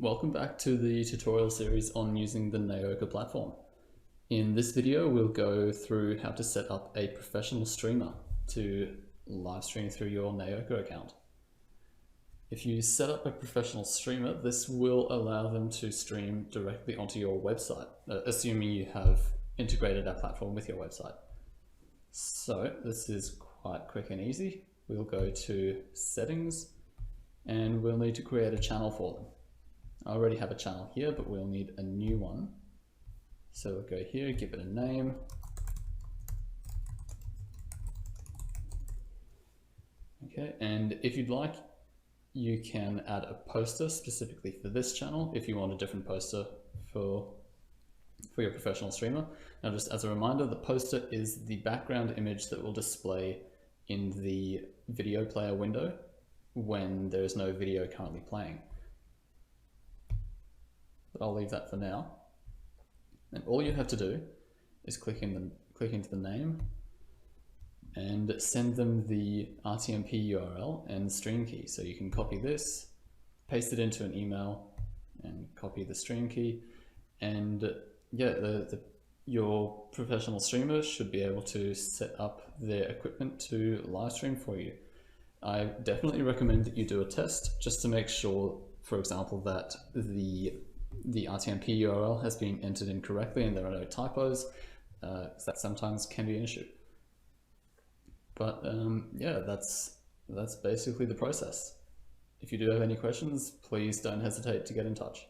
Welcome back to the tutorial series on using the Naoca platform. In this video, we'll go through how to set up a professional streamer to live stream through your Naoca account. If you set up a professional streamer, this will allow them to stream directly onto your website, assuming you have integrated our platform with your website. So this is quite quick and easy. We'll go to settings and we'll need to create a channel for them. I already have a channel here, but we'll need a new one. So we'll go here, give it a name. Okay, and if you'd like, you can add a poster specifically for this channel if you want a different poster for your professional streamer. Now, just as a reminder, the poster is the background image that will display in the video player window when there is no video currently playing. But I'll leave that for now. And all you have to do is click into the name and send them the RTMP URL and stream key. So you can copy this, paste it into an email and copy the stream key. And yeah, your professional streamer should be able to set up their equipment to live stream for you. I definitely recommend that you do a test just to make sure, for example, that the RTMP URL has been entered in correctly and there are no typos, because that sometimes can be an issue. But yeah, that's basically the process. If you do have any questions, please don't hesitate to get in touch.